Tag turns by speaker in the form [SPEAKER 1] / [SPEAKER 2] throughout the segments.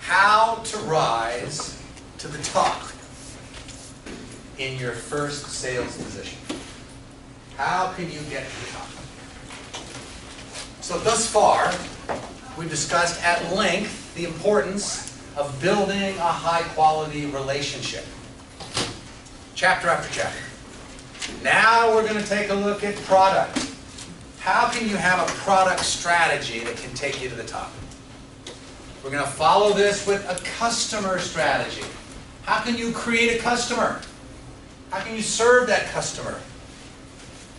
[SPEAKER 1] How to rise to the top in your first sales position. How can you get to the top? So thus far, we've discussed at length the importance of building a high-quality relationship. Chapter after chapter. Now we're going to take a look at product. How can you have a product strategy that can take you to the top? We're going to follow this with a customer strategy. How can you create a customer? How can you serve that customer?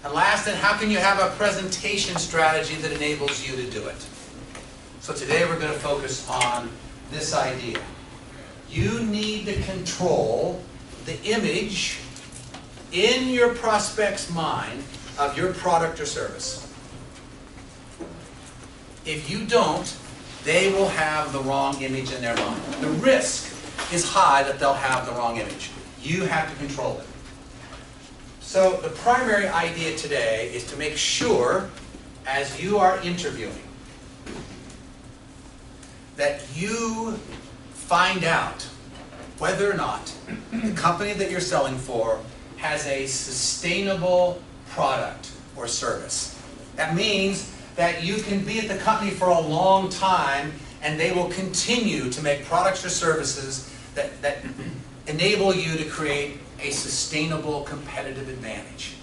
[SPEAKER 1] And last, then, how can you have a presentation strategy that enables you to do it? So today we're going to focus on this idea. You need to control the image in your prospect's mind of your product or service. If you don't, they will have the wrong image in their mind. The risk is high that they'll have the wrong image. You have to control it. So the primary idea today is to make sure, as you are interviewing, that you find out whether or not the company that you're selling for has a sustainable product or service. That means that you can be at the company for a long time and they will continue to make products or services that enable you to create a sustainable competitive advantage.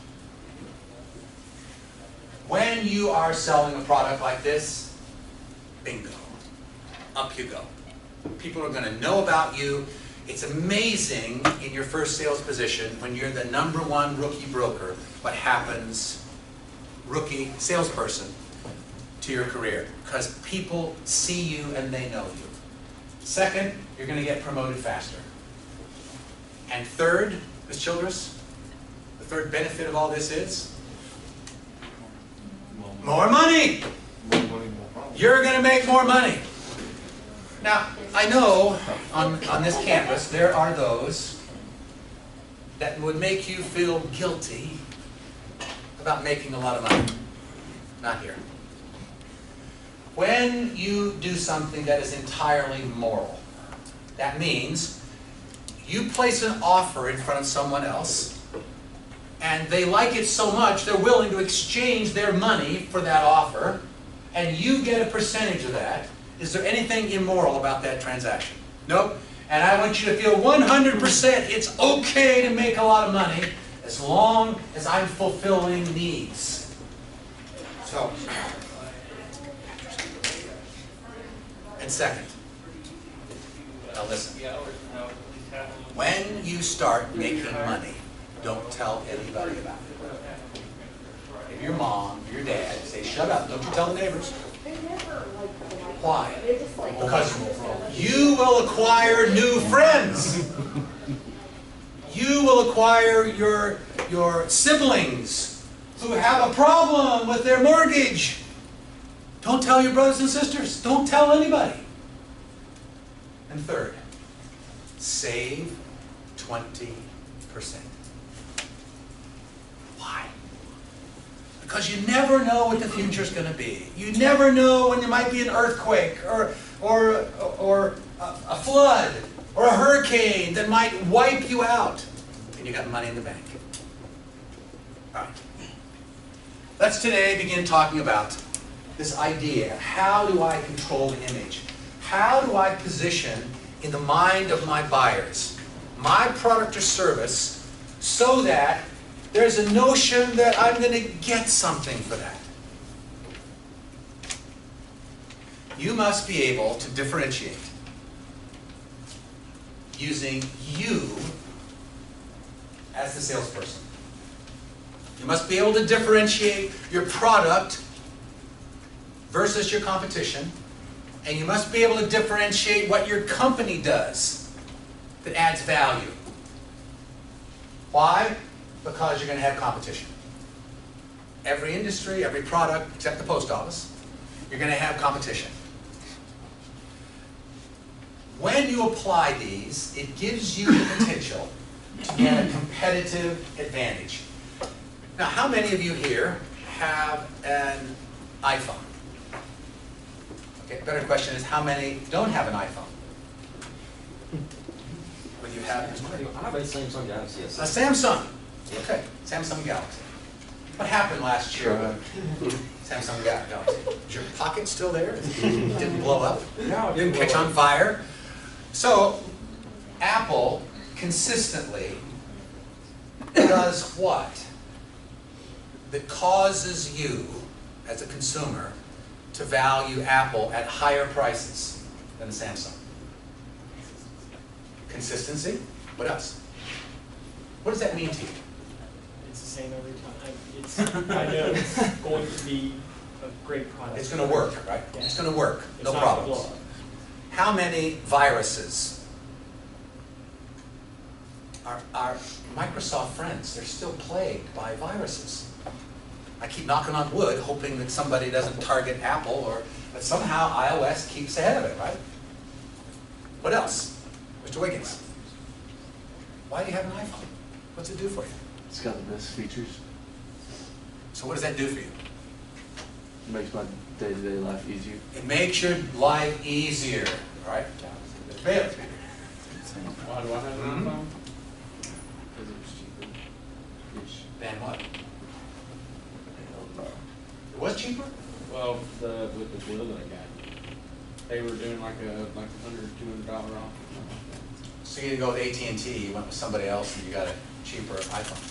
[SPEAKER 1] When you are selling a product like this, bingo, up you go. People are going to know about you. It's amazing in your first sales position when you're the #1 rookie broker, what happens, rookie salesperson, to your career, because people see you and they know you. Second, you're going to get promoted faster. And third, Ms. Childress, the third benefit of all this is more money. You're going to make more money. Now, I know on this campus there are those that would make you feel guilty about making a lot of money. Not here. When you do something that is entirely moral, that means you place an offer in front of someone else, and they like it so much they're willing to exchange their money for that offer, and you get a percentage of that. Is there anything immoral about that transaction? Nope. And I want you to feel 100% it's okay to make a lot of money as long as I'm fulfilling needs. So, and second, now listen. When you start making money, don't tell anybody about it. If your mom, your dad say, shut up, don't you tell the neighbors. Why? Because you will acquire new friends. You will acquire your siblings who have a problem with their mortgage. Don't tell your brothers and sisters. Don't tell anybody. And third, save 20%. Why? Because you never know what the future is going to be. You never know when there might be an earthquake or a flood or a hurricane that might wipe you out. And you got money in the bank. All right. Let's today begin talking about this idea. How do I control the image? How do I position in the mind of my buyers my product or service so that there's a notion that I'm going to get something for that? You must be able to differentiate using you as the salesperson. You must be able to differentiate your product versus your competition, and you must be able to differentiate what your company does that adds value. Why? Because you're going to have competition. Every industry, every product, except the post office, you're going to have competition. When you apply these, it gives you the potential to get a competitive advantage. Now, how many of you here have an iPhone? Okay, A better question is, how many don't have an iPhone? When you have
[SPEAKER 2] I have a Samsung Galaxy S.
[SPEAKER 1] a Samsung. Okay, Samsung Galaxy. What happened last year with Samsung Galaxy? Is your pocket still there? It didn't blow up?
[SPEAKER 2] No,
[SPEAKER 1] It didn't catch on fire? So, Apple consistently does what? That causes you, as a consumer, to value Apple at higher prices than a Samsung. Consistency? What else? What does that mean to you?
[SPEAKER 3] It's the same every time. I know it's going to be a great product.
[SPEAKER 1] It's going to work, right?
[SPEAKER 3] Yeah.
[SPEAKER 1] It's going to work.
[SPEAKER 3] It's
[SPEAKER 1] No
[SPEAKER 3] not gonna
[SPEAKER 1] problems.
[SPEAKER 3] blow up.
[SPEAKER 1] How many viruses are our Microsoft friends? They're still plagued by viruses. I keep knocking on wood, hoping that somebody doesn't target Apple, but somehow iOS keeps ahead of it, right? What else? Mr. Wiggins, why do you have an iPhone? What's it do for you?
[SPEAKER 4] It's got the best features.
[SPEAKER 1] So what does that do for you?
[SPEAKER 4] It makes my day-to-day life easier.
[SPEAKER 1] It makes your life easier, right? Mr. Bailey.
[SPEAKER 2] Why do I have an
[SPEAKER 1] Mhm.
[SPEAKER 2] iPhone?
[SPEAKER 4] Because it was cheaper.
[SPEAKER 1] Then what? It was cheaper?
[SPEAKER 2] Well, with the deal that I got, they were doing like $100, $200 off.
[SPEAKER 1] So you didn't go with AT&T, you went with somebody else and you got a cheaper iPhone.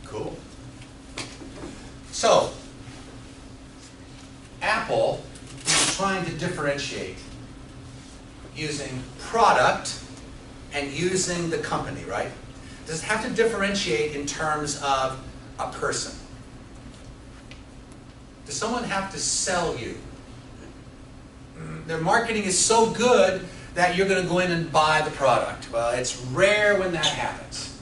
[SPEAKER 1] Cool. So, Apple is trying to differentiate using product and using the company, right? Does it have to differentiate in terms of a person? Does someone have to sell you? Their marketing is so good that you're going to go in and buy the product. Well, it's rare when that happens.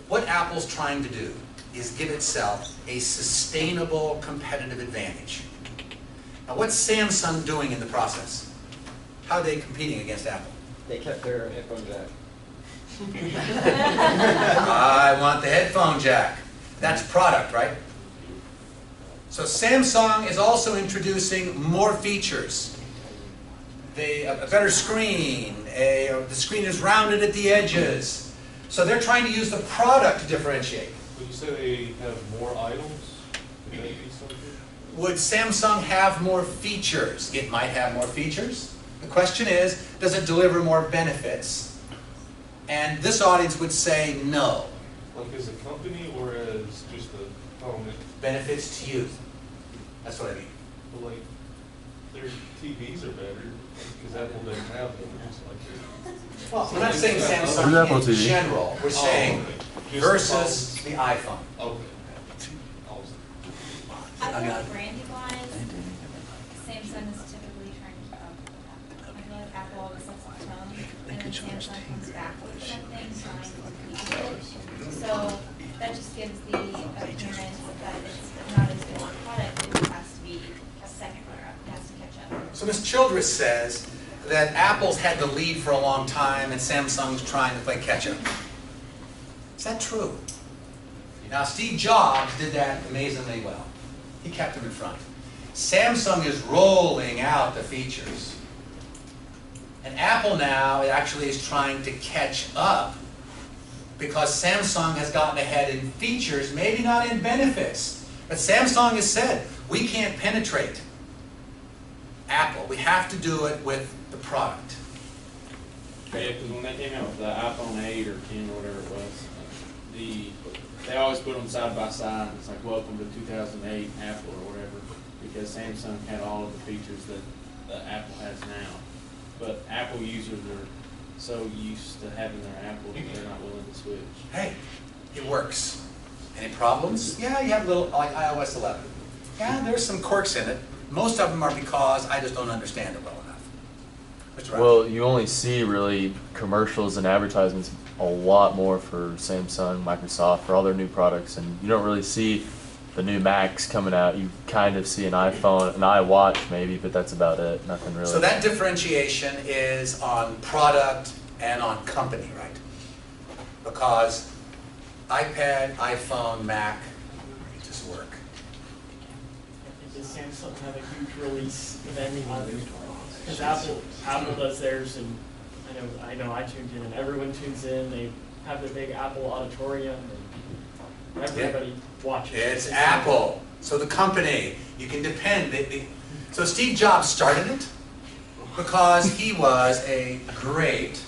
[SPEAKER 1] What Apple's trying to do is give itself a sustainable competitive advantage. Now, what's Samsung doing in the process? How are they competing against Apple?
[SPEAKER 2] They kept their headphone jack.
[SPEAKER 1] I want the headphone jack. That's product, right? So Samsung is also introducing more features. A better screen, the screen is rounded at the edges. So they're trying to use the product to differentiate.
[SPEAKER 5] Would you say they have more items? Could that be something?
[SPEAKER 1] Would Samsung have more features? It might have more features. The question is, does it deliver more benefits? And this audience would say no.
[SPEAKER 5] Like as a company or as just a phone?
[SPEAKER 1] Benefits to you. That's what I mean.
[SPEAKER 5] Well, like their TVs are better because Apple doesn't have them. It's like
[SPEAKER 1] Well, we're not saying
[SPEAKER 4] Who's
[SPEAKER 1] Samsung
[SPEAKER 4] Apple
[SPEAKER 1] in
[SPEAKER 4] TV?
[SPEAKER 1] general. We're saying
[SPEAKER 5] okay. Just
[SPEAKER 1] versus
[SPEAKER 5] the
[SPEAKER 1] the iPhone.
[SPEAKER 5] phones. Okay.
[SPEAKER 6] I feel like branding wise, Samsung is typically trying to keep up with Apple. I feel like Apple always sets the tone, and then Samsung comes back with something trying to compete with it. So that just gives the appearance that it's not as good a product, it has to be a second runner-up, it has to catch up.
[SPEAKER 1] So Ms. Childress says that Apple's had the lead for a long time and Samsung's trying to play catch-up. Is that true? Now, Steve Jobs did that amazingly well. He kept them in front. Samsung is rolling out the features. And Apple now actually is trying to catch up because Samsung has gotten ahead in features, maybe not in benefits. But Samsung has said, we can't penetrate Apple. We have to do it with the product.
[SPEAKER 2] Yeah, because when they came out with the iPhone 8 or 10 or whatever it was, they always put them side by side. It's like, welcome to 2008 Apple or whatever, because Samsung had all of the features that Apple has now. But Apple users are so used to having their Apple that they're not willing to switch.
[SPEAKER 1] Hey, it works. Any problems? Yeah, you have little, like iOS 11. Yeah, there's some quirks in it. Most of them are because I just don't understand it well enough. Mr. Rogers?
[SPEAKER 4] Well, you only see really commercials and advertisements a lot more for Samsung, Microsoft, for all their new products, and you don't really see the new Macs coming out. You kind of see an iPhone, an iWatch maybe, but that's about it. Nothing really.
[SPEAKER 1] So that differentiation is on product and on company, right? Because iPad, iPhone, Mac, just work.
[SPEAKER 3] does Samsung have a huge release event on? Because Apple does theirs, and I know I tuned in, and everyone tunes in. They have their big Apple auditorium, and everybody watches.
[SPEAKER 1] It's Apple. So the company, you can depend. So Steve Jobs started it because he was a great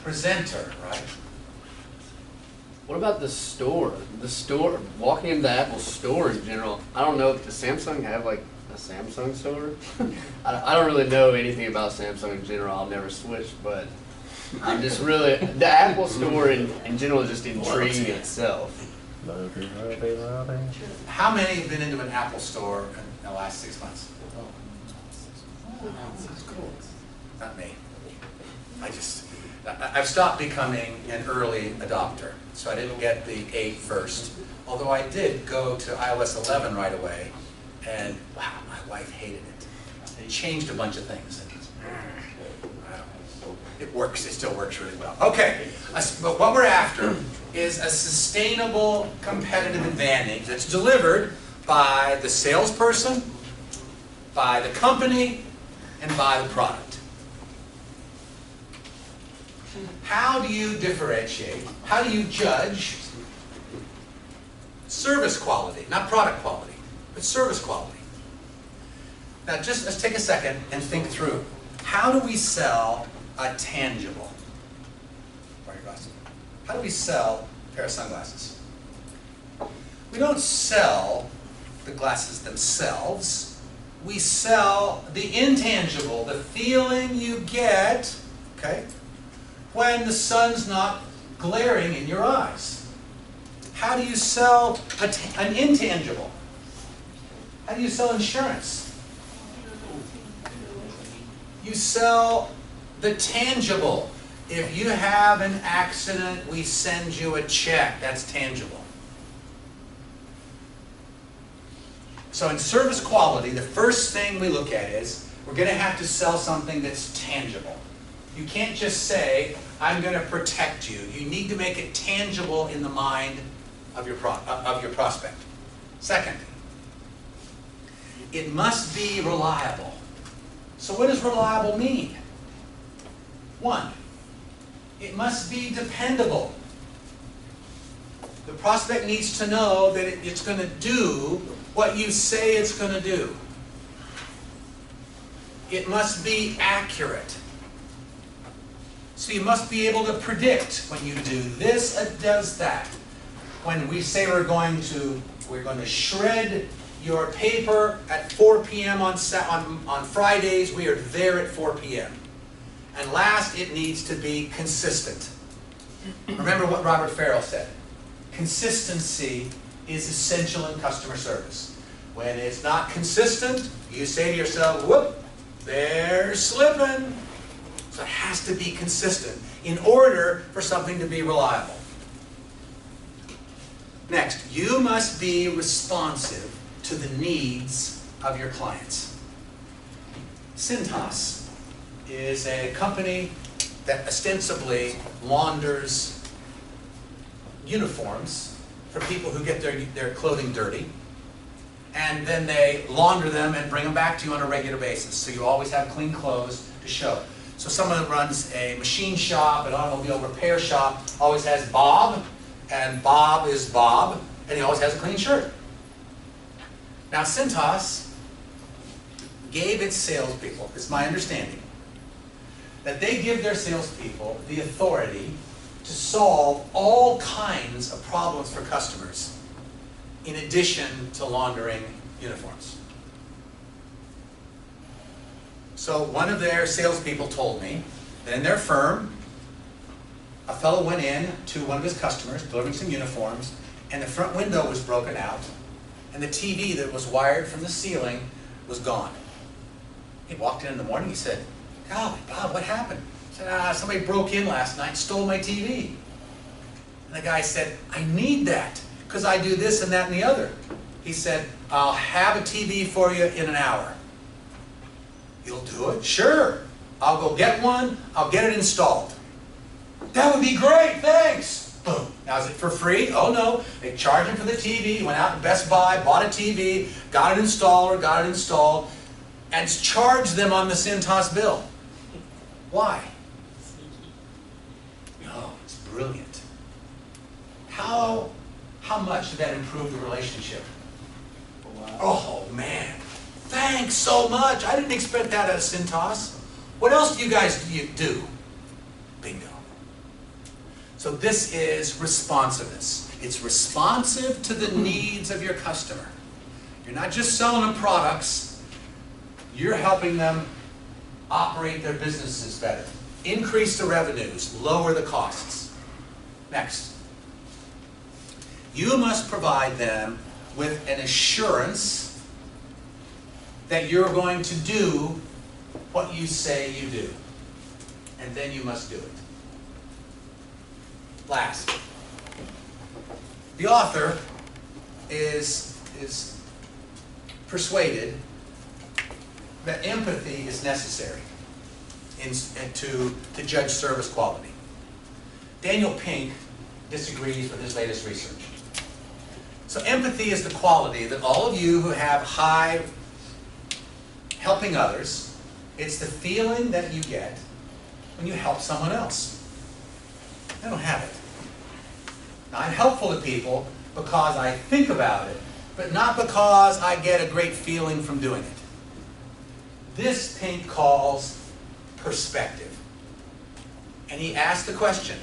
[SPEAKER 1] presenter, right?
[SPEAKER 7] What about the store? The store, walking into the Apple store in general, I don't know, does Samsung have like a Samsung store? I don't really know anything about Samsung in general, I'll never switch, but I'm just really, the Apple store in general is just intriguing in itself.
[SPEAKER 1] How many have been into an Apple store in the last 6 months? Not me. I've stopped becoming an early adopter, so I didn't get the 8 first. Although I did go to iOS 11 right away, and wow, my wife hated it. It changed a bunch of things. It works, it still works really well. Okay, but what we're after is a sustainable competitive advantage that's delivered by the salesperson, by the company, and by the product. How do you differentiate, how do you judge service quality, not product quality, but service quality? Now just let's take a second and think through. How do we sell a tangible? Wear your glasses. How do we sell a pair of sunglasses? We don't sell the glasses themselves. We sell the intangible, the feeling you get, okay, when the sun's not glaring in your eyes. How do you sell an intangible? How do you sell insurance? You sell the tangible. If you have an accident, we send you a check. That's tangible. So in service quality, the first thing we look at is we're going to have to sell something that's tangible. You can't just say, I'm going to protect you. You need to make it tangible in the mind of your prospect. Second, it must be reliable. So what does reliable mean? 1, it must be dependable. The prospect needs to know that it's going to do what you say it's going to do. It must be accurate. So you must be able to predict when you do this, it does that. When we say we're going to shred your paper at 4 p.m. on Fridays, we are there at 4 p.m. And last, it needs to be consistent. Remember what Robert Farrell said. Consistency is essential in customer service. When it's not consistent, you say to yourself, whoop, they're slipping. So it has to be consistent in order for something to be reliable. Next, you must be responsive to the needs of your clients. Cintas is a company that ostensibly launders uniforms for people who get their clothing dirty, and then they launder them and bring them back to you on a regular basis. So you always have clean clothes to show. So someone that runs a machine shop, an automobile repair shop, always has Bob, and Bob is Bob, and he always has a clean shirt. Now Cintas gave its salespeople, it's my understanding, that they give their salespeople the authority to solve all kinds of problems for customers in addition to laundering uniforms. So one of their salespeople told me that in their firm, a fellow went in to one of his customers, delivering some uniforms, and the front window was broken out, and the TV that was wired from the ceiling was gone. He walked in the morning, he said, "Golly, Bob, what happened?" He said, "Somebody broke in last night and stole my TV." And the guy said, "I need that, because I do this and that and the other." He said, "I'll have a TV for you in an hour." "You'll do it?" "Sure. I'll go get one, I'll get it installed." "That would be great, thanks." Boom. Now, is it for free? Oh, no. They charge him for the TV. He went out to Best Buy, bought a TV, got an installer, got it installed, and charged them on the Cintas bill. Why? No, it's brilliant. How much did that improve the relationship? Oh, man. Thanks so much. I didn't expect that out of Cintas. What else do you guys do? Bingo. So this is responsiveness. It's responsive to the needs of your customer. You're not just selling them products, you're helping them operate their businesses better, increase the revenues, lower the costs. Next. You must provide them with an assurance that you're going to do what you say you do. And then you must do it. Last, the author is persuaded that empathy is necessary to judge service quality. Daniel Pink disagrees with his latest research. So empathy is the quality that all of you who have high helping others, it's the feeling that you get when you help someone else. I don't have it. Now, I'm helpful to people because I think about it, but not because I get a great feeling from doing it. This Pink calls perspective. And he asked the question,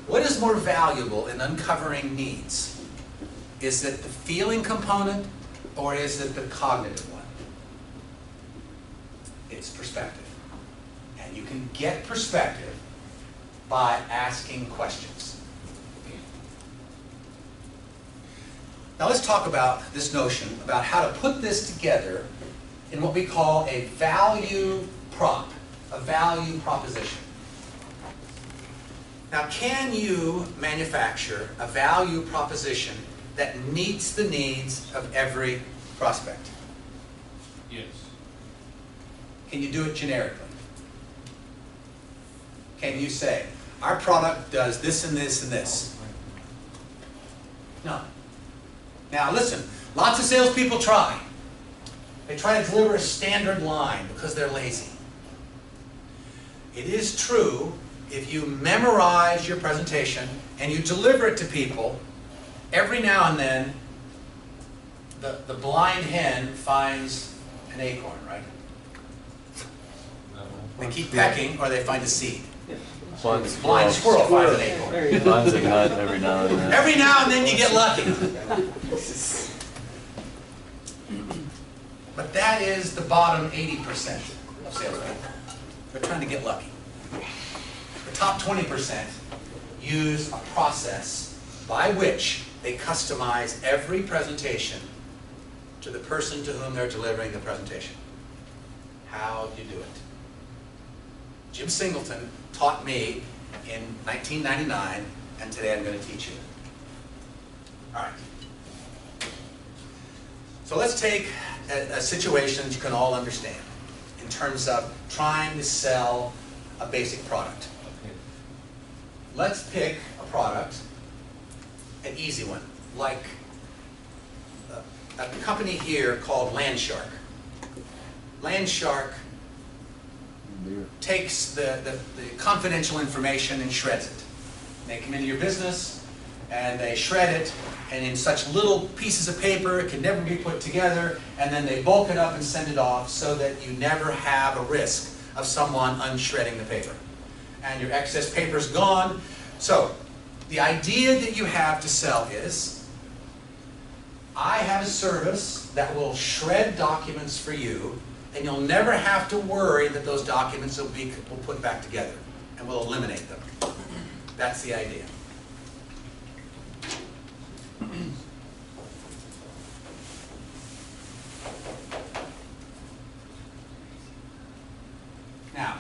[SPEAKER 1] what is more valuable in uncovering needs? Is it the feeling component or is it the cognitive one? It's perspective. And you can get perspective by asking questions. Now let's talk about this notion about how to put this together in what we call a value prop, a value proposition. Now, can you manufacture a value proposition that meets the needs of every prospect?
[SPEAKER 5] Yes.
[SPEAKER 1] Can you do it generically? Can you say, our product does this and this and this? No. Now listen, lots of salespeople try. They try to deliver a standard line because they're lazy. It is true, if you memorize your presentation and you deliver it to people, every now and then the blind hen finds an acorn, right? They keep pecking or they find a seed. Blind squirrel finds an acorn.
[SPEAKER 4] Finds a nut every now and then.
[SPEAKER 1] Every now and then you get lucky. But that is the bottom 80% of salespeople. They're trying to get lucky. The top 20% use a process by which they customize every presentation to the person to whom they're delivering the presentation. How do you do it? Jim Singleton taught me in 1999, and today I'm going to teach you. All right. So let's take a situation that you can all understand in terms of trying to sell a basic product.
[SPEAKER 5] Okay.
[SPEAKER 1] Let's pick a product, an easy one, like a company here called Landshark. Landshark takes the confidential information and shreds it. They come into your business and they shred it, and in such little pieces of paper it can never be put together, and then they bulk it up and send it off so that you never have a risk of someone unshredding the paper. And your excess paper is gone. So the idea that you have to sell is, I have a service that will shred documents for you, and you'll never have to worry that those documents will put back together, and we'll eliminate them. That's the idea. Now,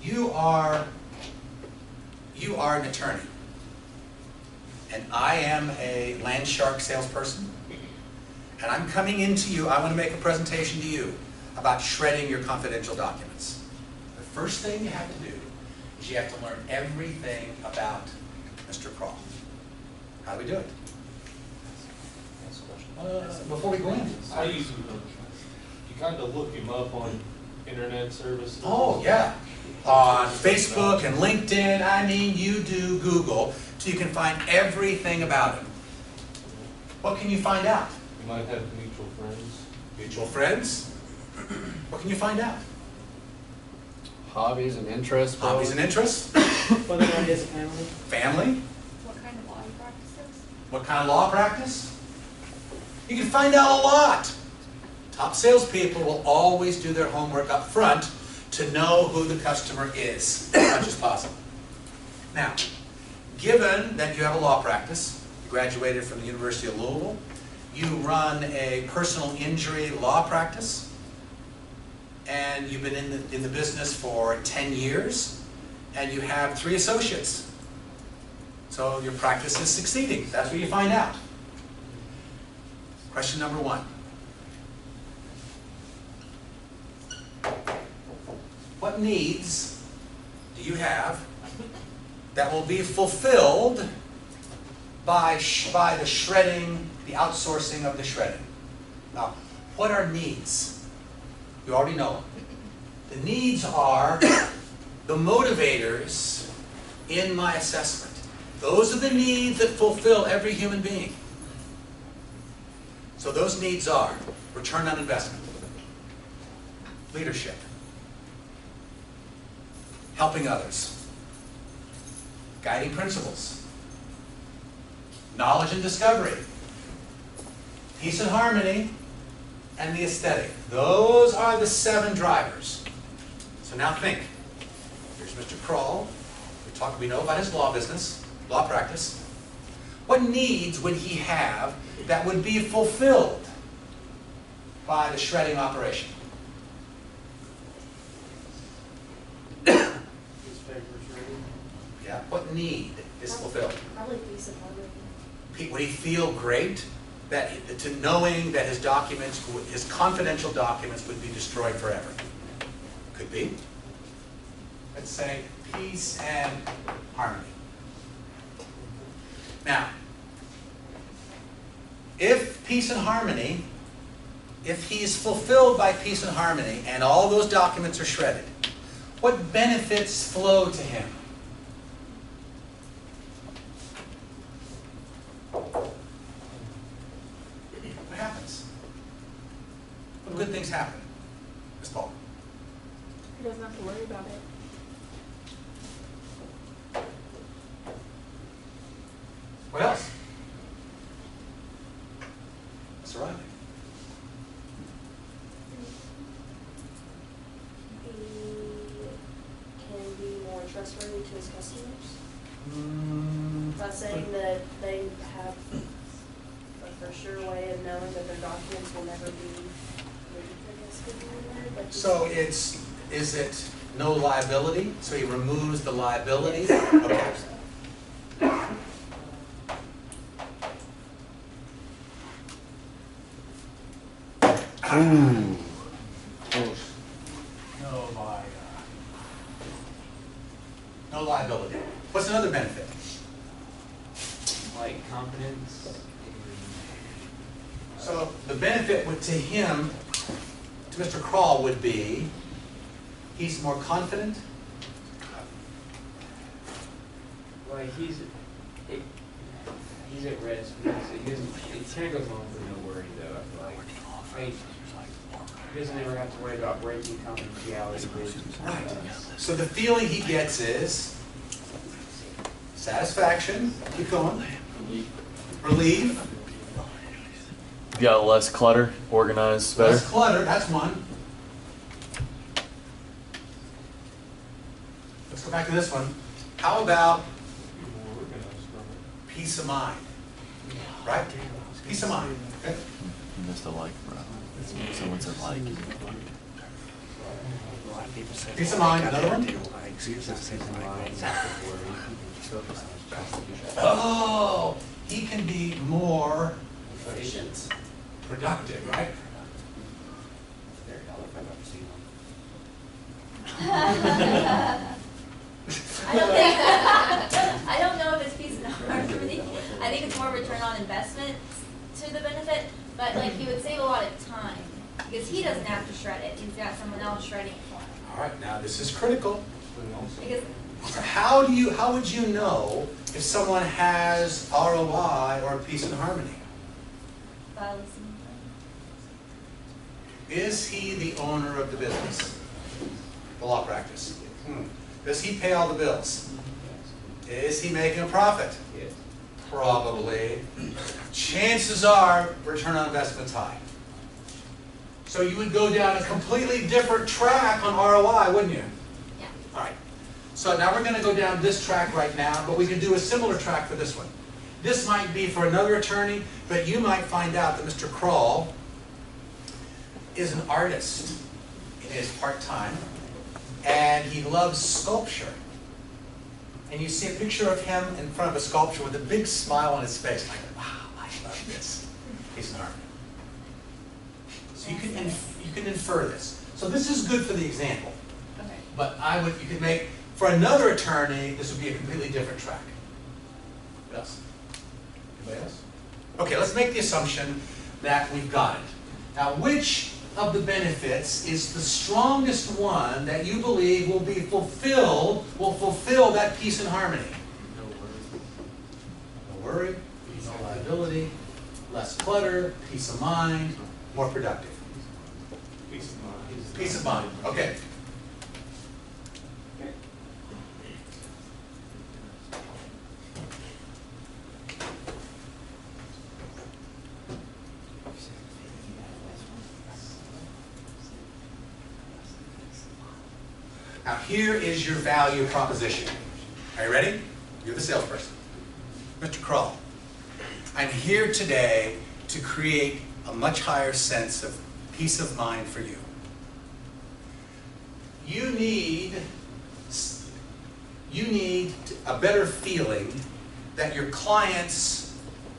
[SPEAKER 1] you are an attorney, and I am a Landshark salesperson, and I'm coming into you. I want to make a presentation to you about shredding your confidential documents. The first thing you have to do is is you have to learn everything about Mr. Kroll. How do we do it? Before we go in.
[SPEAKER 5] I use, you kind of look him up on internet services.
[SPEAKER 1] Oh, yeah. On Facebook and LinkedIn, I mean, you do Google, so you can find everything about him. What can you find out?
[SPEAKER 5] You might have mutual friends.
[SPEAKER 1] Mutual friends? What can you find out?
[SPEAKER 7] Hobbies and interests. probably.
[SPEAKER 1] Hobbies and interests?
[SPEAKER 3] Whether or not he has a family.
[SPEAKER 1] Family?
[SPEAKER 6] What kind of law he practices?
[SPEAKER 1] What kind of law practice? You can find out a lot. Top salespeople will always do their homework up front to know who the customer is as much as possible. Now, given that you have a law practice, you graduated from the University of Louisville, you run a personal injury law practice, and you've been in the business for 10 years, and you have 3 associates. So your practice is succeeding. That's what you find out. Question number 1. What needs do you have that will be fulfilled by the shredding, the outsourcing of the shredding? Now, what are needs? You already know them. The needs are the motivators in my assessment. Those are the needs that fulfill every human being. So those needs are return on investment, leadership, helping others, guiding principles, knowledge and discovery, peace and harmony, and the aesthetic. Those are the 7 drivers. So now think. Here's Mr. Kroll. We know about his law business, law practice. What needs would he have that would be fulfilled by the shredding operation? Yeah. What need is fulfilled?
[SPEAKER 6] Probably peace of harmony.
[SPEAKER 1] Would he feel great to knowing that his documents, his confidential documents, would be destroyed forever? Could be. Let's say peace and harmony. Now, if peace and harmony, if he is fulfilled by peace and harmony and all those documents are shredded, what benefits flow to him? What happens? What good things happen? Ms. Paul?
[SPEAKER 6] He doesn't have to worry about it.
[SPEAKER 1] What else? Ms. O'Reilly?
[SPEAKER 8] He can be more trustworthy to his customers. By saying that they have a for sure way of knowing that their documents will never be leaked, I guess would be the word.
[SPEAKER 1] So is it no liability? So he removes the liability? Okay.
[SPEAKER 7] Ooh.
[SPEAKER 1] No liability. What's another benefit?
[SPEAKER 2] Like confidence.
[SPEAKER 1] So the benefit to him, to Mr. Kroll, would be he's more confident.
[SPEAKER 2] Like he's at risk. He doesn't. It kind of goes along with no worry though. I feel like he doesn't ever have to worry about breaking confidentiality with.
[SPEAKER 1] So the feeling he gets is satisfaction. Keep going. Relief.
[SPEAKER 4] You got less clutter, organized better.
[SPEAKER 1] Less clutter. That's one. Let's go back to this one. How about
[SPEAKER 5] More organized from it.
[SPEAKER 1] peace of mind? Right? Peace of mind. Okay.
[SPEAKER 4] You missed a like, bro. Someone said like.
[SPEAKER 1] Peace of mind. Another one. Oh, he can be more efficient, productive, right?
[SPEAKER 6] don't think, I don't know if it's peace and harmony. I think it's more return on investment to the benefit, but like he would save a lot of time because he doesn't have to shred it. He's got someone else shredding it for him.
[SPEAKER 1] All right, now this is critical.
[SPEAKER 6] Because
[SPEAKER 1] How would you know if someone has ROI or peace and harmony?
[SPEAKER 6] by listening
[SPEAKER 1] Is he the owner of the business, the law practice? Does he pay all the bills? Is he making a profit?
[SPEAKER 5] Yes.
[SPEAKER 1] Probably. Chances are return on investment's high. So you would go down a completely different track on ROI, wouldn't you?
[SPEAKER 6] Yeah.
[SPEAKER 1] All right. So now we're going to go down this track right now, but we can do a similar track for this one. This might be for another attorney, but you might find out that Mr. Kroll is an artist in his part-time, and he loves sculpture. And you see a picture of him in front of a sculpture with a big smile on his face, like, wow, I love this. He's an artist. So you can infer this. So this is good for the example.
[SPEAKER 6] Okay.
[SPEAKER 1] But you could make, for another attorney, this would be a completely different track. What else? Anybody else? Okay, let's make the assumption that we've got it. Now, which of the benefits is the strongest one that you believe will fulfill that peace and harmony? No worry, no liability, less clutter, peace of mind, more productive.
[SPEAKER 5] Peace of mind.
[SPEAKER 1] Peace of mind, okay. Now here is your value proposition. Are you ready? You're the salesperson. Mr. Kroll, I'm here today to create a much higher sense of peace of mind for you. You need a better feeling that your clients,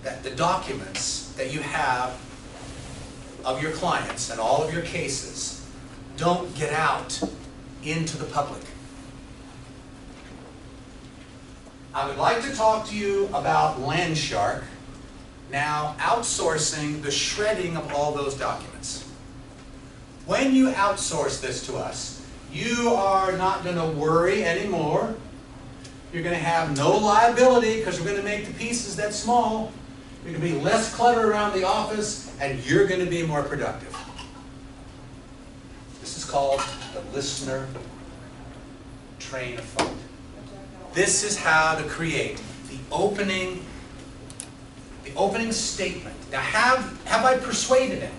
[SPEAKER 1] that the documents that you have of your clients and all of your cases don't get out into the public. I would like to talk to you about Landshark now outsourcing the shredding of all those documents. When you outsource this to us, you are not going to worry anymore. You're going to have no liability because we're going to make the pieces that small. You're going to be less clutter around the office, and you're going to be more productive. This is called the listener train of thought. This is how to create the opening statement. Now, have I persuaded him?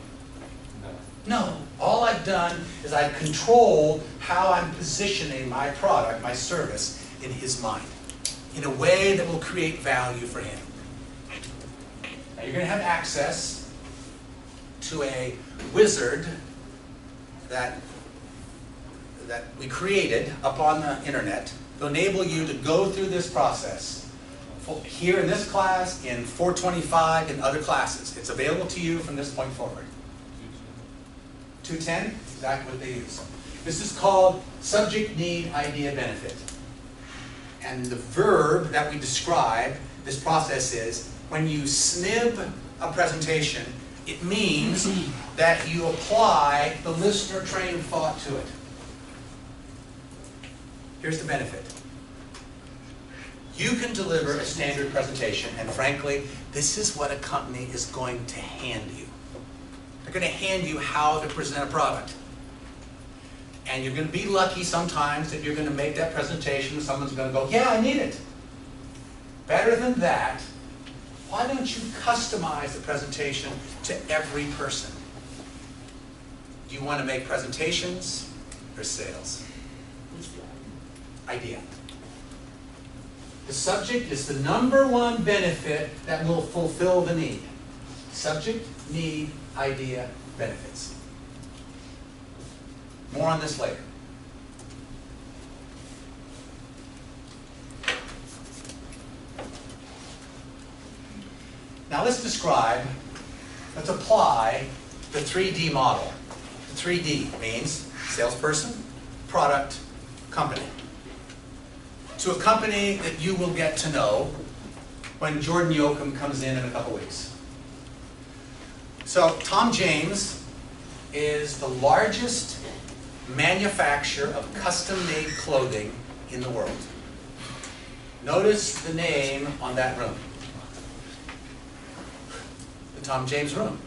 [SPEAKER 1] No. All I've done is I've controlled how I'm positioning my product, my service, in his mind, in a way that will create value for him. Now, you're going to have access to a wizard that we created up on the internet to enable you to go through this process here in this class, in 425, and other classes. It's available to you from this point forward. 210, exactly what they use. This is called subject, need, idea, benefit. And the verb that we describe this process is, when you snib a presentation, it means that you apply the listener train of thought to it. Here's the benefit. You can deliver a standard presentation, and frankly, this is what a company is going to hand you. They're going to hand you how to present a product. And you're going to be lucky sometimes that you're going to make that presentation and someone's going to go, yeah, I need it. Better than that, why don't you customize the presentation to every person? Do you want to make presentations or sales? Idea. The subject is the #1 benefit that will fulfill the need. Subject, need, idea, benefits. More on this later. Now let's apply the 3D model. The 3D means salesperson, product, company. to a company that you will get to know when Jordan Yoakum comes in a couple weeks. So Tom James is the largest manufacturer of custom-made clothing in the world. Notice the name on that room. The Tom James room.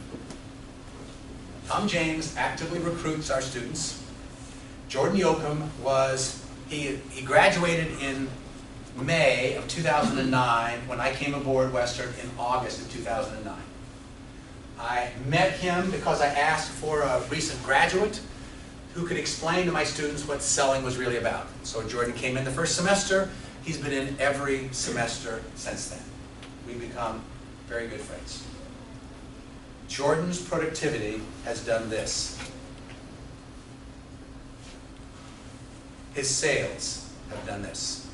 [SPEAKER 1] Tom James actively recruits our students. Jordan Yoakum he graduated in May of 2009 when I came aboard Western in August of 2009. I met him because I asked for a recent graduate who could explain to my students what selling was really about. So Jordan came in the first semester. He's been in every semester since then. We've become very good friends. Jordan's productivity has done this. His sales have done this.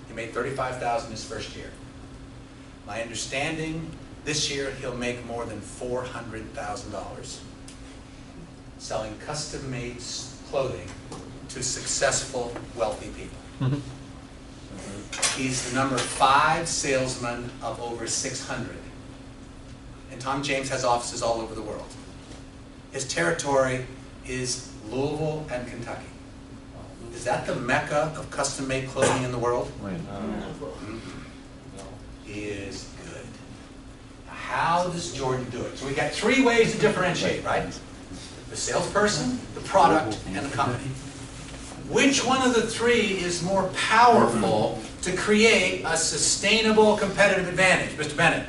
[SPEAKER 1] He made $35,000 his first year. My understanding, this year he'll make more than $400,000 selling custom-made clothing to successful, wealthy people. He's the number 5 salesman of over 600. And Tom James has offices all over the world. His territory is Louisville and Kentucky. Is that the mecca of custom-made clothing in the world? He is good. How does Jordan do it? So we got 3 ways to differentiate, right? The salesperson, the product, and the company. Which one of the 3 is more powerful to create a sustainable competitive advantage? Mr. Bennett.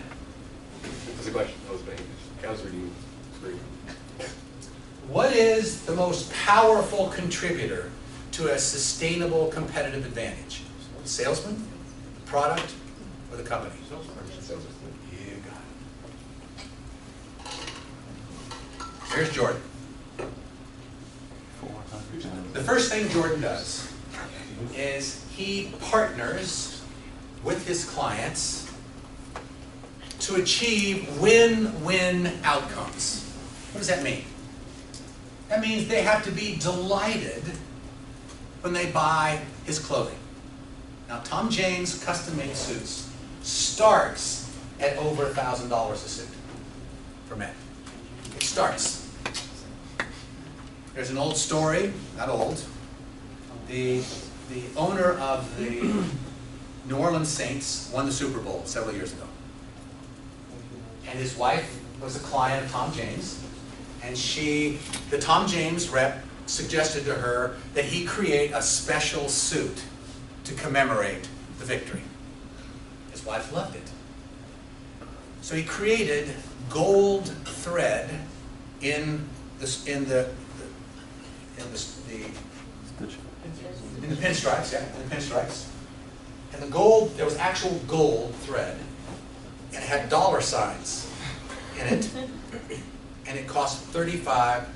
[SPEAKER 9] That's a question. That was vague. Counselor, do you agree?
[SPEAKER 1] What is the most powerful contributor to a sustainable competitive advantage? The salesman, the product, or the company? You got it. Here's Jordan. The first thing Jordan does is he partners with his clients to achieve win-win outcomes. What does that mean? That means they have to be delighted when they buy his clothing. Now, Tom James custom-made suits starts at over $1,000 a suit for men. It starts. There's an old story, not old. The owner of the New Orleans Saints won the Super Bowl several years ago. And his wife was a client of Tom James. And the Tom James rep suggested to her that he create a special suit to commemorate the victory. His wife loved it. So he created gold thread in the pinstripes, yeah, in the pinstripes. And the gold, there was actual gold thread, and it had dollar signs in it, and it cost $35,000.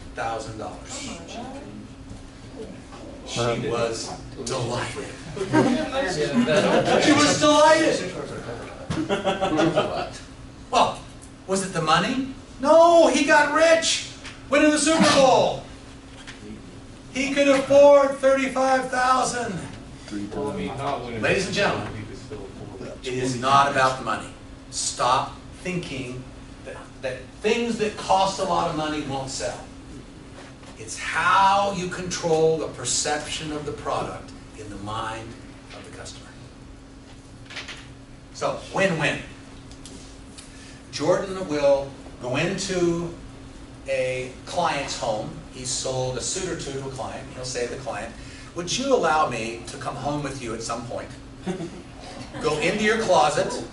[SPEAKER 1] She was delighted. She was delighted. Well, was it the money? No, he got rich, winning the Super Bowl. He could afford $35,000. Ladies and gentlemen, it is not about the money. Stop thinking that things that cost a lot of money won't sell. It's how you control the perception of the product in the mind of the customer. So, win-win. Jordan will go into a client's home. He's sold a suit or 2 to a client. He'll say to the client, would you allow me to come home with you at some point? Go into your closet,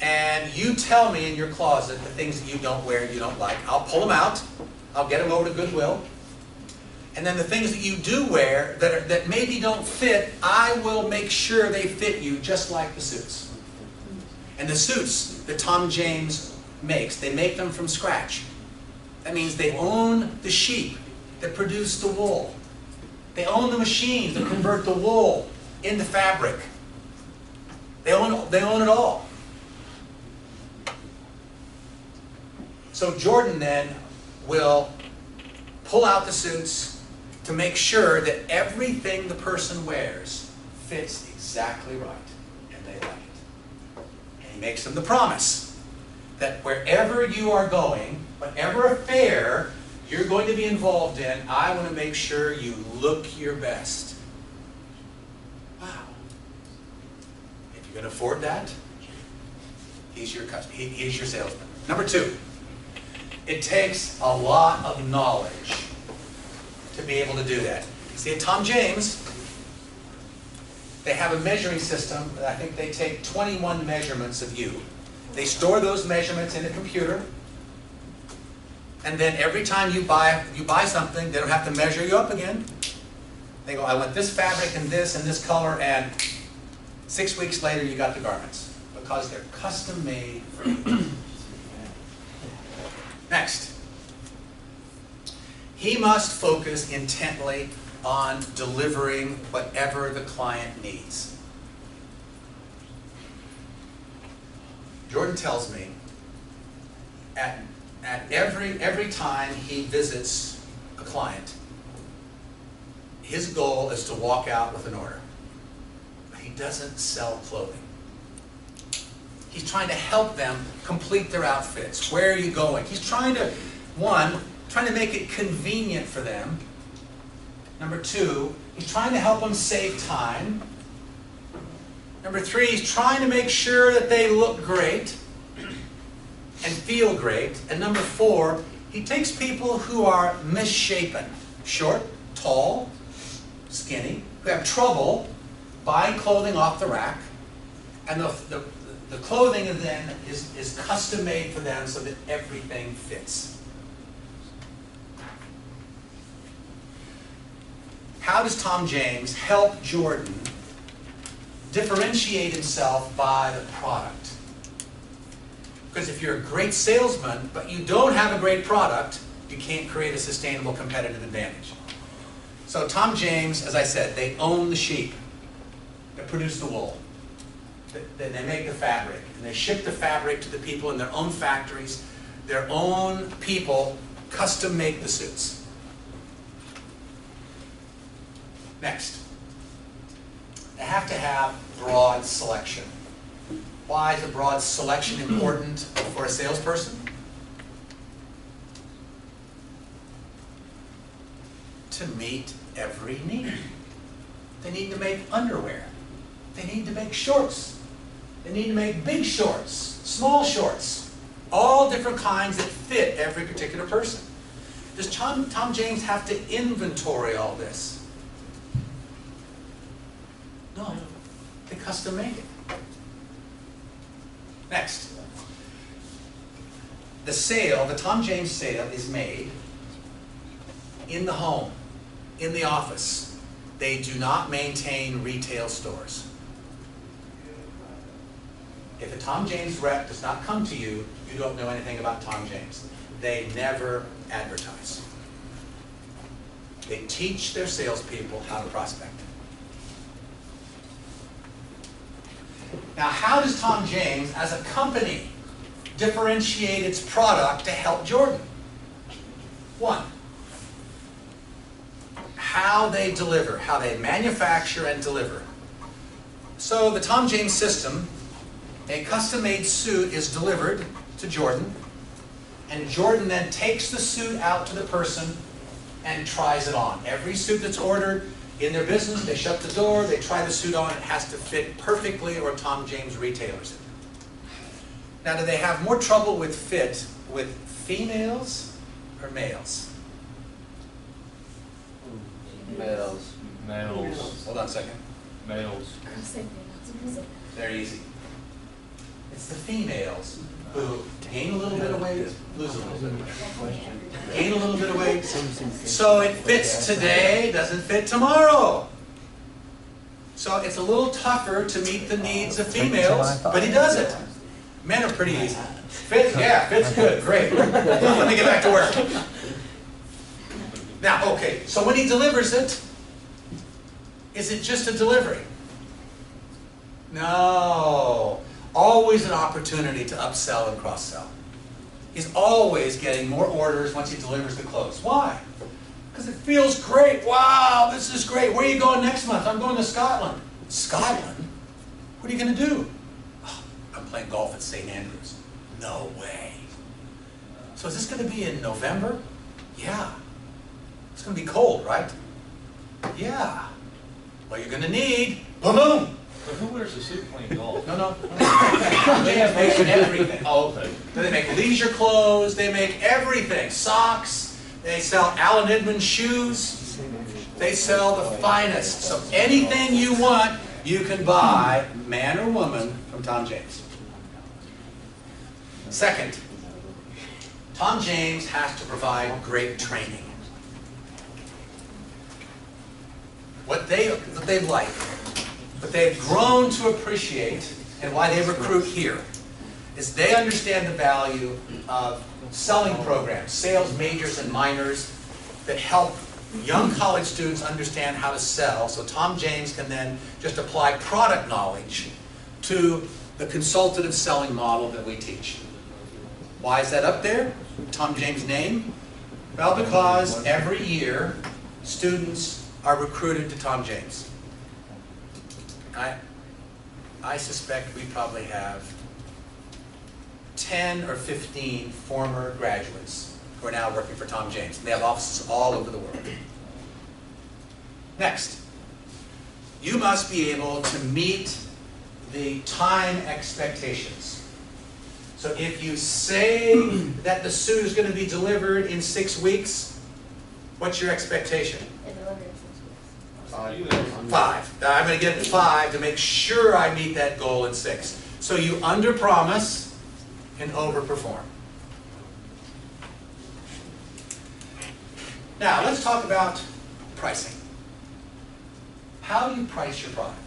[SPEAKER 1] and you tell me in your closet the things that you don't wear, you don't like. I'll pull them out. I'll get them over to Goodwill. And then the things that you do wear that maybe don't fit, I will make sure they fit you just like the suits. And the suits that Tom James makes, they make them from scratch. That means they own the sheep that produce the wool. They own the machines that convert the wool into fabric. They own it all. So Jordan then will pull out the suits to make sure that everything the person wears fits exactly right, and they like it. And he makes them the promise that wherever you are going, whatever affair you're going to be involved in, I want to make sure you look your best. Wow. If you can afford that, he's your salesman. Number 2, it takes a lot of knowledge to be able to do that. See, at Tom James, they have a measuring system. I think they take 21 measurements of you. They store those measurements in a computer, and then every time you buy something, they don't have to measure you up again. They go, I want this fabric and this color, and 6 weeks later you got the garments, because they're custom made for you. Next, he must focus intently on delivering whatever the client needs. Jordan tells me at every time he visits a client, his goal is to walk out with an order. But he doesn't sell clothing. He's trying to help them complete their outfits. Where are you going? He's trying to, trying to make it convenient for them. Number 2, he's trying to help them save time. Number 3, he's trying to make sure that they look great and feel great. And number 4, he takes people who are misshapen, short, tall, skinny, who have trouble buying clothing off the rack, and the clothing then is custom made for them so that everything fits. How does Tom James help Jordan differentiate himself by the product? Because if you're a great salesman, but you don't have a great product, you can't create a sustainable competitive advantage. So Tom James, as I said, they own the sheep. They produce the wool. Then they make the fabric. And they ship the fabric to the people in their own factories. Their own people custom make the suits. Next, they have to have broad selection. Why is a broad selection important for a salesperson? To meet every need. They need to make underwear. They need to make shorts. They need to make big shorts, small shorts, all different kinds that fit every particular person. Does Tom James have to inventory all this? No, they custom make it. Next, the Tom James sale is made in the home, in the office. They do not maintain retail stores. If a Tom James rep does not come to you, you don't know anything about Tom James. They never advertise. They teach their salespeople how to prospect. Now, how does Tom James, as a company, differentiate its product to help Jordan? 1, how they deliver, how they manufacture and deliver. So the Tom James system, a custom-made suit is delivered to Jordan, and Jordan then takes the suit out to the person and tries it on. Every suit that's ordered in their business, they shut the door, they try the suit on, it has to fit perfectly, or Tom James retailers it. Now, do they have more trouble with fit with females or males?
[SPEAKER 7] Males.
[SPEAKER 4] Males.
[SPEAKER 1] Hold on a second.
[SPEAKER 4] Males.
[SPEAKER 1] They're easy. It's the females who gain a little bit of weight, lose a little bit of weight. Gain a little bit of weight. So it fits today, doesn't fit tomorrow. So it's a little tougher to meet the needs of females, but he does it. Men are pretty easy. Fits, yeah, fits good, great. Let me get back to work. Now, okay, so when he delivers it, is it just a delivery? No. Always an opportunity to upsell and cross-sell. He's always getting more orders once he delivers the clothes. Why? Because it feels great. Wow, this is great. Where are you going next month? I'm going to Scotland. Scotland? What are you going to do? "Oh, I'm playing golf at St. Andrews." No way. So is this going to be in November? Yeah. It's going to be cold, right? Yeah. Well, you're going to need, boom, boom.
[SPEAKER 5] But who wears a suit playing golf?
[SPEAKER 1] No. They make everything.
[SPEAKER 5] Oh, okay.
[SPEAKER 1] They make leisure clothes, they make everything. Socks, they sell Allen Edmonds shoes, they sell the finest. So anything you want, you can buy, man or woman, from Tom James. Second, Tom James has to provide great training. What they like, what they've grown to appreciate, and why they recruit here, is they understand the value of selling programs, sales majors and minors, that help young college students understand how to sell, so Tom James can then just apply product knowledge to the consultative selling model that we teach. Why is that up there? Tom James' name? Well, because every year students are recruited to Tom James. I suspect we probably have 10 or 15 former graduates who are now working for Tom James. And they have offices all over the world. Next, you must be able to meet the time expectations. So if you say that the suit is going to be delivered in 6 weeks, what's your expectation? 5. I'm going to get 5 to make sure I meet that goal in 6. So you underpromise and overperform. Now let's talk about pricing. How do you price your product?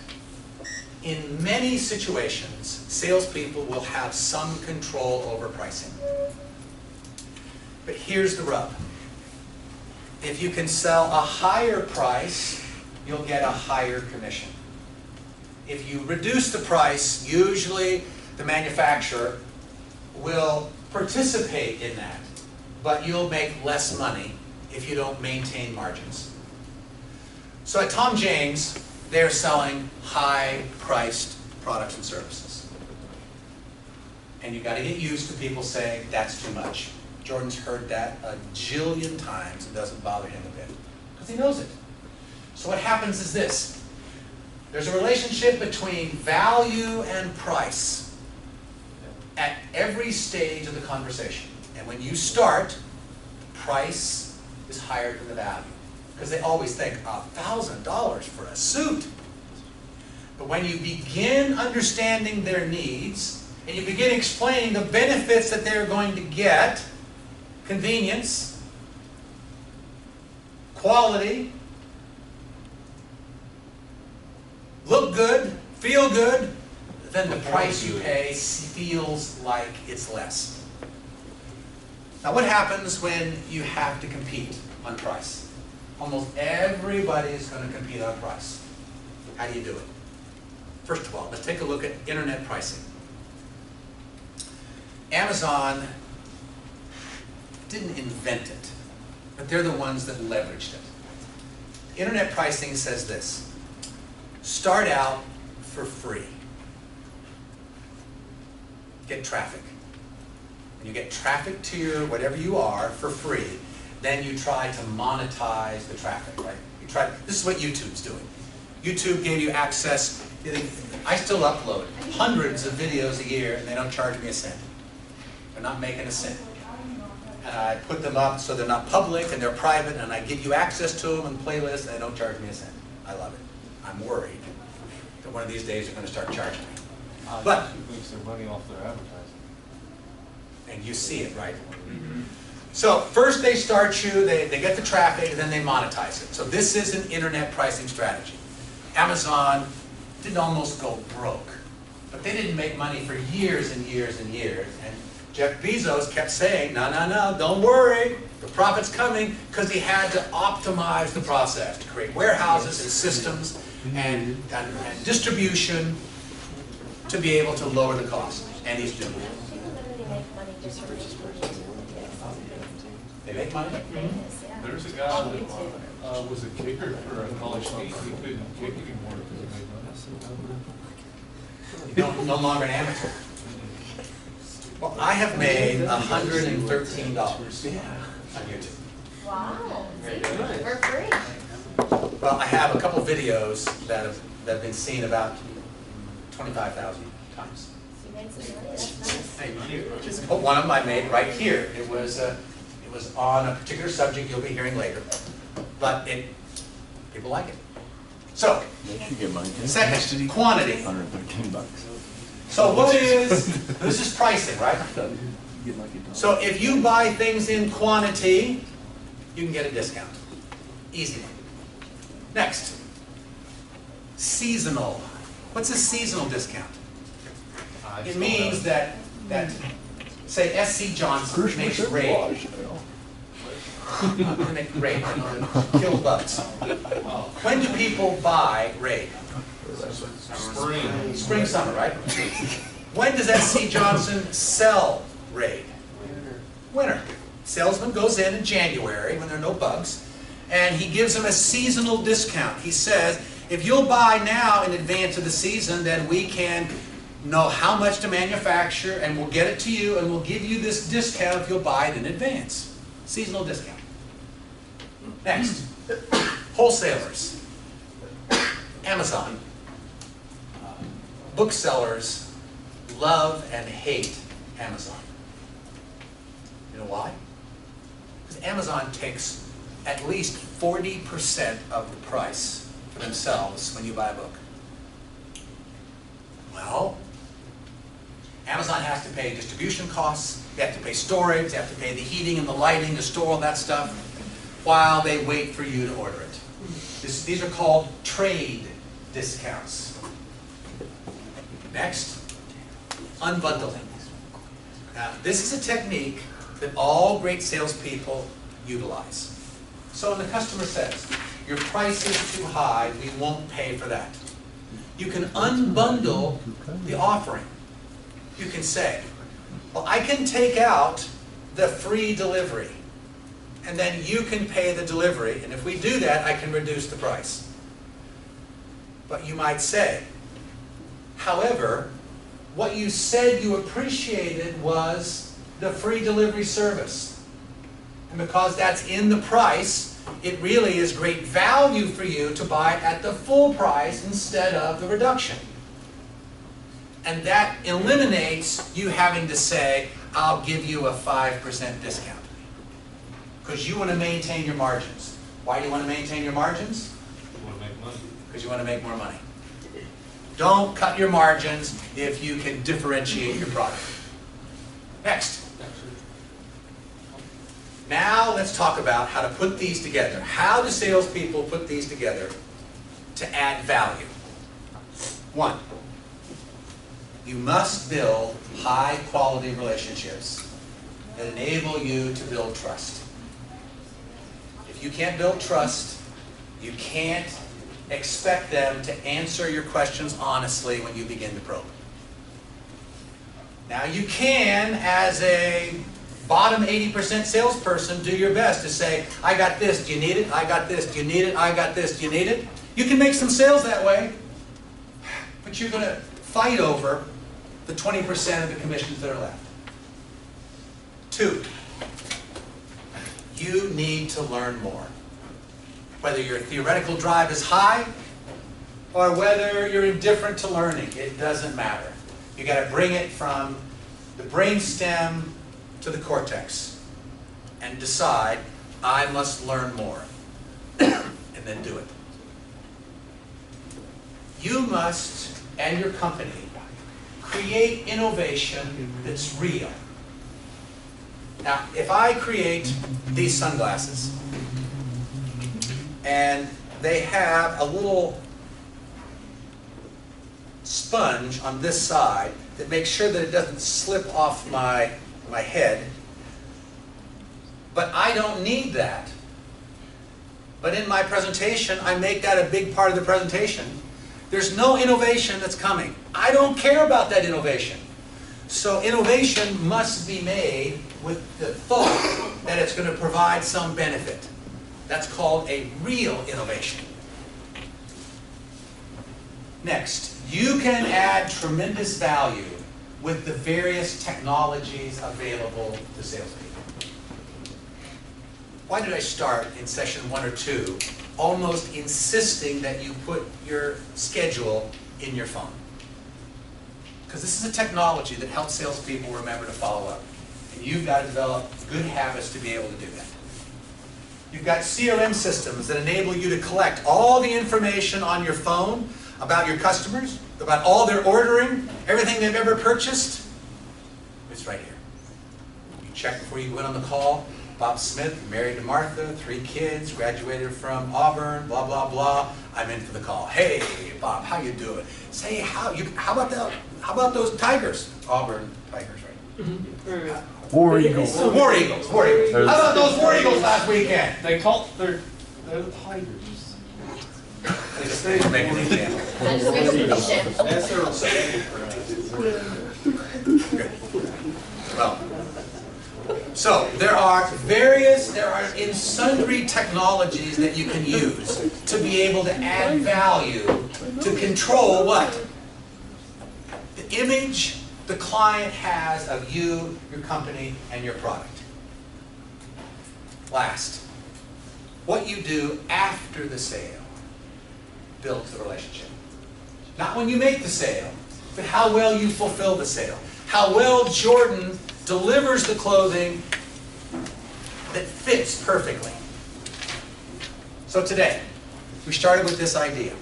[SPEAKER 1] In many situations, salespeople will have some control over pricing. But here's the rub. If you can sell a higher price, you'll get a higher commission. If you reduce the price, usually the manufacturer will participate in that, but you'll make less money if you don't maintain margins. So at Tom James, they're selling high-priced products and services. And you've got to get used to people saying, that's too much. Jordan's heard that a jillion times. It doesn't bother him a bit, because he knows it. So what happens is this. There's a relationship between value and price at every stage of the conversation. And when you start, price is higher than the value. Because they always think, $1,000 for a suit. But when you begin understanding their needs, and you begin explaining the benefits that they're going to get, convenience, quality, look good, feel good, then the price you pay feels like it's less. Now what happens when you have to compete on price? Almost everybody is going to compete on price. How do you do it? First of all, let's take a look at internet pricing. Amazon didn't invent it, but they're the ones that leveraged it. Internet pricing says this: start out for free. Get traffic. When you get traffic to your whatever you are for free, then you try to monetize the traffic, right? This is what YouTube's doing. YouTube gave you access. I still upload hundreds of videos a year, and they don't charge me a cent. They're not making a cent. And I put them up so they're not public and they're private, and I give you access to them and playlists, and they don't charge me a cent. I love it. I'm worried that one of these days they're going to start charging me. But
[SPEAKER 5] YouTube makes their money off their advertising.
[SPEAKER 1] and you see it, right? So first they start you, they get the traffic, and then they monetize it. So this is an internet pricing strategy. Amazon didn't almost go broke, but they didn't make money for years and years and years. And Jeff Bezos kept saying, no, no, no, don't worry, the profit's coming, because he had to optimize the process to create warehouses and systems and distribution to be able to lower the cost. And he's doing it.
[SPEAKER 8] People that really make money just from making videos.
[SPEAKER 1] They make money.
[SPEAKER 6] Famous, yeah.
[SPEAKER 5] There's a guy that was a kicker for a college team. He couldn't kick anymore because he made money.
[SPEAKER 1] No longer an amateur. Well, I have made $113 on YouTube.
[SPEAKER 6] Wow.
[SPEAKER 1] Very
[SPEAKER 6] See,
[SPEAKER 1] good.
[SPEAKER 6] for free.
[SPEAKER 1] Well, I have a couple videos that have been seen about 25,000 times.
[SPEAKER 6] You made some money, that's nice.
[SPEAKER 1] Thank you. But one of them I made right here. It was on a particular subject you'll be hearing later, but people like it. So,
[SPEAKER 4] They should get money.
[SPEAKER 1] second, quantity.
[SPEAKER 4] $113.
[SPEAKER 1] So this is pricing, right? So if you buy things in quantity, you can get a discount. Easy one. Next, seasonal. What's a seasonal discount? It means that say SC Johnson makes Raid. They make Raid, kill bugs. When do people buy Raid?
[SPEAKER 5] Spring.
[SPEAKER 1] Spring, summer, right? When does SC Johnson sell Raid? Winter. Salesman goes in January when there are no bugs, and he gives them a seasonal discount. He says, if you'll buy now in advance of the season, then we can know how much to manufacture, and we'll get it to you, and we'll give you this discount if you'll buy it in advance. Seasonal discount. Next, wholesalers. Amazon. Booksellers love and hate Amazon. You know why? Because Amazon takes at least 40% of the price for themselves when you buy a book. Well, Amazon has to pay distribution costs, they have to pay storage, they have to pay the heating and the lighting to store all that stuff while they wait for you to order it. These are called trade discounts. Next, unbundling. Now, this is a technique that all great salespeople utilize. So when the customer says, your price is too high, we won't pay for that. You can unbundle the offering. You can say, well, I can take out the free delivery, and then you can pay the delivery, and if we do that, I can reduce the price. But you might say, however, what you said you appreciated was the free delivery service. And because that's in the price, it really is great value for you to buy it at the full price instead of the reduction. And that eliminates you having to say, I'll give you a 5% discount. Because you want to maintain your margins. Why do you want to maintain your margins?
[SPEAKER 5] You want to make money.
[SPEAKER 1] Because you want to make more money. Don't cut your margins if you can differentiate your product. Next. Now let's talk about how to put these together. How do salespeople put these together to add value? One, you must build high-quality relationships that enable you to build trust. If you can't build trust, you can't expect them to answer your questions honestly when you begin to probe. Now you can, as a bottom 80% salesperson, do your best to say, I got this, do you need it? I got this, do you need it? I got this, do you need it? You can make some sales that way, but you're going to fight over the 20% of the commissions that are left. Two, you need to learn more. Whether your theoretical drive is high or whether you're indifferent to learning, it doesn't matter. You got to bring it from the brainstem to the cortex and decide, I must learn more, and then do it. You must, and your company, create innovation that's real. Now, if I create these sunglasses, and they have a little sponge on this side that makes sure that it doesn't slip off my head, but I don't need that. But in my presentation, I make that a big part of the presentation. There's no innovation that's coming. I don't care about that innovation. So innovation must be made with the thought that it's going to provide some benefit. That's called a real innovation. Next, you can add tremendous value with the various technologies available to salespeople. Why did I start in session 1 or 2 almost insisting that you put your schedule in your phone? Because this is a technology that helps salespeople remember to follow up. And you've got to develop good habits to be able to do that. You've got CRM systems that enable you to collect all the information on your phone about your customers, about all their ordering, everything they've ever purchased. It's right here. You check before you went on the call. Bob Smith, married to Martha, 3 kids, graduated from Auburn, blah, blah, blah. I'm in for the call. Hey, Bob, how you doing? Say, how about those Tigers? Auburn Tigers, right?
[SPEAKER 4] War Eagles.
[SPEAKER 1] War Eagles. War Eagles. How about those War Eagles last weekend?
[SPEAKER 2] They call they're the Tigers.
[SPEAKER 1] They just make an example.
[SPEAKER 2] That's their second
[SPEAKER 1] Good. Well, so there are in sundry technologies that you can use to be able to add value to control what? The image the client has of you, your company, and your product. Last, what you do after the sale builds the relationship. Not when you make the sale, but how well you fulfill the sale. How well Jordan delivers the clothing that fits perfectly. So today, we started with this idea.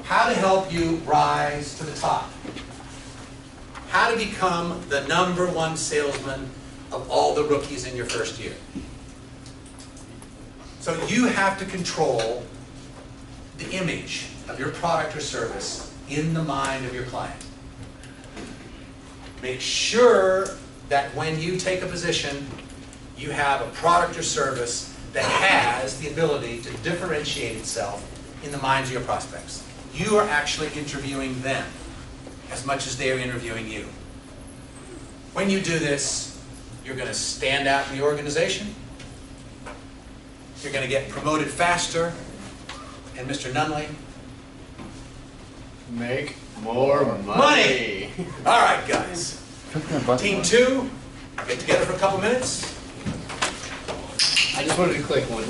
[SPEAKER 1] How to help you rise to the top. How to become the #1 salesman of all the rookies in your first year. So you have to control the image of your product or service in the mind of your client. Make sure that when you take a position, you have a product or service that has the ability to differentiate itself in the minds of your prospects. You are actually interviewing them as much as they are interviewing you. When you do this, you're going to stand out in the organization. You're going to get promoted faster. And Mr. Nunley,
[SPEAKER 7] Make more money.
[SPEAKER 1] money! All right, guys. Team 2, get together for a couple minutes.
[SPEAKER 7] I just wanted to click one.